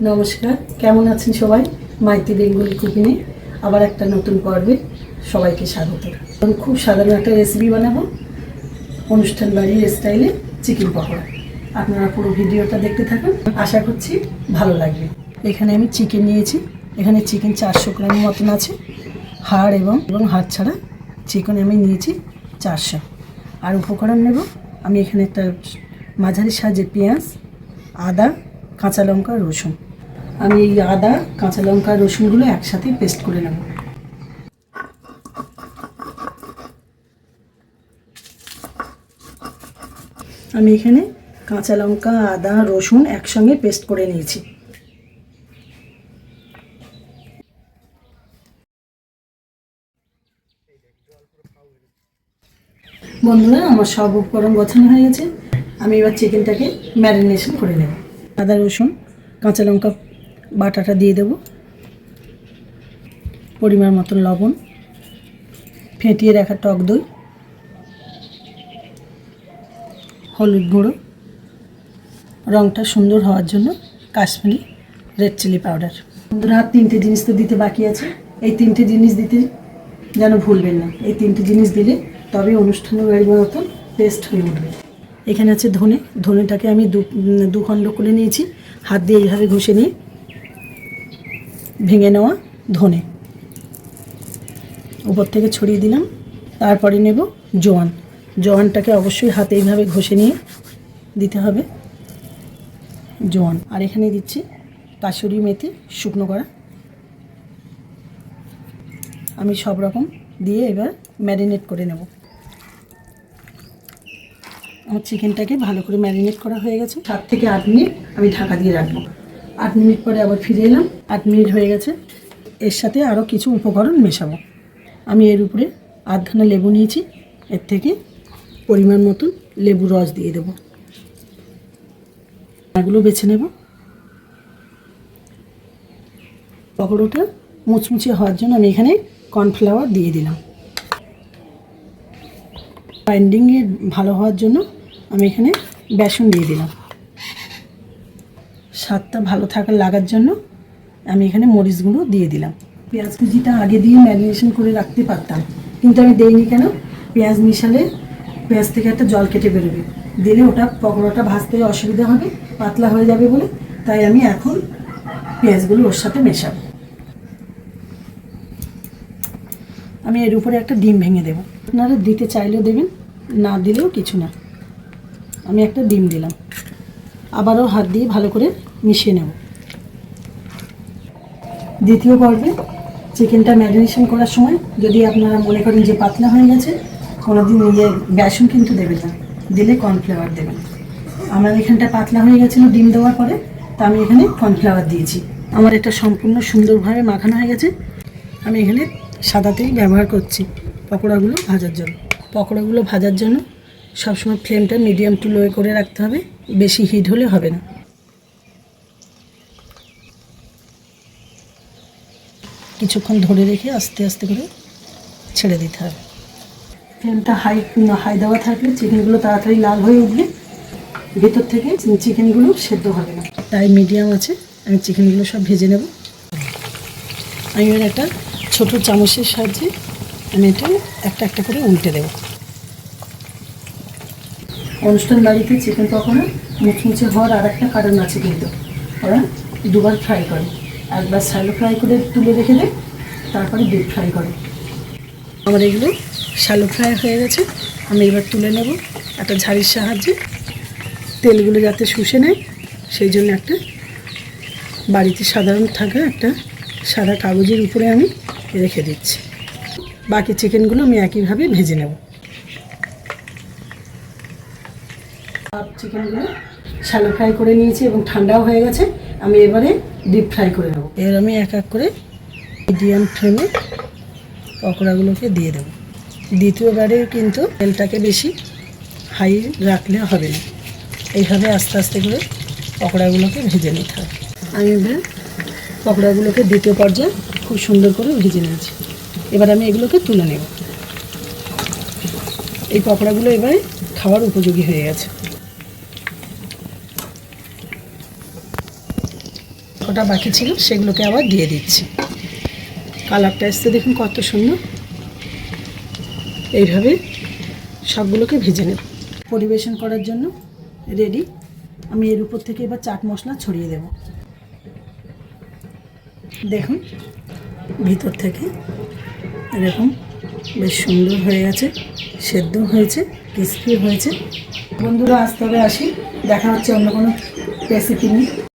নমস্কার, কেমন আছেন সবাই? মাইতি বেঙ্গলি কুকিংয়ে আবার একটা নতুন পর্বে সবাইকে স্বাগত। আমি খুব সাধারণ একটা রেসিপি বানাবো, অনুষ্ঠান বাড়ির স্টাইলে চিকেন পকোড়া। আপনারা পুরো ভিডিওটা দেখতে থাকুন, আশা করছি ভালো লাগবে। এখানে আমি চিকেন নিয়েছি, এখানে চিকেন 400 গ্রামের মতন আছে। হাড় এবং হাড় ছাড়া চিকেন আমি নিয়েছি 400। আর উপকরণ নেব আমি এখানে একটা মাঝারি সাইজের পেঁয়াজ, আদা, কাঁচা লঙ্কা, রসুন। আমি এই আদা, কাঁচা লঙ্কা, রসুনগুলো একসাথে পেস্ট করে নেব। আমি এখানে কাঁচা লঙ্কা, আদা, রসুন একসঙ্গে পেস্ট করে নিয়েছি। বন্ধুরা, আমার সব উপকরণ গোছানো হয়ে গেছে। আমি এবার চিকেনটাকে ম্যারিনেশন করে নেব। আদা, রসুন, কাঁচা লঙ্কা বাটাটা দিয়ে দেব, পরিমাণ মতন লবণ, ফেটিয়ে রাখা টক দই, হলুদ গুঁড়ো, রঙটা সুন্দর হওয়ার জন্য কাশ্মীরি রেড চিলি পাউডার। বন্ধুরা, আর 3টে জিনিস তো দিতে বাকি আছে। এই 3টে জিনিস দিতে যেন ভুলবেন না। এই 3টে জিনিস দিলে তবে অনুষ্ঠানের বাড়ির মতন টেস্ট হয়ে উঠবে। এখানে আছে ধনে। ধনেটাকে আমি দু খণ্ড করে নিয়েছি, হাত দিয়ে এইভাবে ঘষে নিয়ে ভেঙে নেওয়া ধনে উপর থেকে ছড়িয়ে দিলাম। তারপরে নেব জোয়ান। জোয়ানটাকে অবশ্যই হাতে এইভাবে ঘষে নিয়ে দিতে হবে জোয়ান। আর এখানে দিচ্ছি কাসুরি মেথি শুকনো করা। আমি সব রকম দিয়ে এবার ম্যারিনেট করে নেব। আমার চিকেনটাকে ভালো করে ম্যারিনেট করা হয়ে গেছে। 7 থেকে 8 মিনিট আমি ঢাকা দিয়ে রাখবো। 8 মিনিট পরে আবার ফিরে এলাম। 8 মিনিট হয়ে গেছে। এর সাথে আরও কিছু উপকরণ মেশাবো। আমি এর উপরে আধখানা লেবু নিয়েছি, এর থেকে পরিমাণ মতন লেবু রস দিয়ে দেবো। এগুলো বেছে নেব। পকোড়াটা মুচমুচে হওয়ার জন্য আমি এখানে কর্নফ্লাওয়ার দিয়ে দিলাম। বাইন্ডিংয়ে ভালো হওয়ার জন্য আমি এখানে বেসন দিয়ে দিলাম। স্বাদটা ভালো লাগার জন্য আমি এখানে মরিচ গুঁড়ো দিয়ে দিলাম। পেঁয়াজ কুচিটা আগে দিয়ে ম্যারিনেশন করে রাখতে পারতাম, কিন্তু আমি দেইনি। কেন? পেঁয়াজ মিশালে পেঁয়াজ থেকে একটা জল কেটে বেরোবে, দিলে ওটা পকোড়াটা ভাজতে অসুবিধা হবে, পাতলা হয়ে যাবে বলে। তাই আমি এখন পেঁয়াজগুলো ওর সাথে মেশাবো। আমি এর উপরে একটা ডিম ভেঙে দেবো। আপনারা দিতে চাইলেও দেবেন, না দিলেও কিছু না। আমি একটা ডিম দিলাম। আবারও হাত দিয়ে ভালো করে মিশিয়ে নেব। দ্বিতীয় পর্বে চিকেনটা ম্যারিনেশন করার সময় যদি আপনারা মনে করেন যে পাতলা হয়ে গেছে, কোনোদিন বেসন কিন্তু দেবেন না, দিলে কর্নফ্লাওয়ার দেবেন। আমার এখানটা পাতলা হয়ে গেছিলো ডিম দেওয়ার পরে, তা আমি এখানে কর্নফ্লাওয়ার দিয়েছি। আমার এটা সম্পূর্ণ সুন্দরভাবে মাখানো হয়ে গেছে। আমি এখানে সাদা তেল ব্যবহার করছি পকোড়াগুলো ভাজার জন্য। পকোড়াগুলো ভাজার জন্য সবসময় ফ্লেমটা মিডিয়াম টু লো করে রাখতে হবে, বেশি হিট হলে হবে না। কিছুক্ষণ ধরে রেখে আস্তে আস্তে করে ছেড়ে দিতে হবে। ফ্লেমটা হাই দেওয়া থাকলে চিকেনগুলো তাড়াতাড়ি লাল হয়ে উঠবে, ভেতর থেকে চিকেনগুলো সেদ্ধ হবে না। তাই মিডিয়াম আছে আমি চিকেনগুলো সব ভেজে নেব। আমি এবার একটা ছোটো চামচের সাহায্যে আমি এটা একটা একটা করে উল্টে দেব। অনুষ্ঠান বাড়িতে চিকেন পকোড়া মুচমুচে হওয়ার আর একটা কারণ আছে, কিন্তু ওরা দুবার ফ্রাই করে। একবার শ্যালো ফ্রাই করে তুলে রেখে দেয়, তারপরে ডিপ ফ্রাই করে। আমার এগুলো শ্যালো ফ্রাই হয়ে গেছে। আমি এবার তুলে নেব একটা ঝাড়ির সাহায্যে। তেলগুলো যাতে শুষে নেয় সেই জন্য একটা বাড়িতে সাধারণ থাকা একটা সাদা কাগজের উপরে আমি রেখে দিচ্ছি। বাকি চিকেনগুলো আমি একইভাবে ভেজে নেব। চিকেনগুলো শ্যালো ফ্রাই করে নিয়েছি এবং ঠান্ডাও হয়ে গেছে। আমি এবারে ডিপ ফ্রাই করে নেব। এবার আমি এক এক করে মিডিয়াম ফ্লেমে পকোড়াগুলোকে দিয়ে দেব। দ্বিতীয়বারে কিন্তু তেলটাকে বেশি হাই রাখলে হবে না, এইভাবে আস্তে আস্তে করে পকোড়াগুলোকে ভেজে নিতে হবে। আমি এবার পকোড়াগুলোকে দ্বিতীয় পর্যায়ে খুব সুন্দর করে ভেজে নিয়েছি। এবার আমি এগুলোকে তুলে নেব। এই পকোড়াগুলো এবারে খাওয়ার উপযোগী হয়ে গেছে। কটা বাকি ছিল সেগুলোকে আবার দিয়ে দিচ্ছি। কালারটা এসছে দেখুন কত সুন্দর। এইভাবে সবগুলোকে ভেজে নেব। পরিবেশন করার জন্য রেডি। আমি এর উপর থেকে এবার চাট মশলা ছড়িয়ে দেব। দেখুন ভিতর থেকে এরকম বেশ সুন্দর হয়ে গেছে, সেদ্ধ হয়েছে, ক্রিস্পি হয়েছে। বন্ধুরা আজ তবে আসি, দেখা হচ্ছে অন্য কোনো রেসিপি নিয়ে।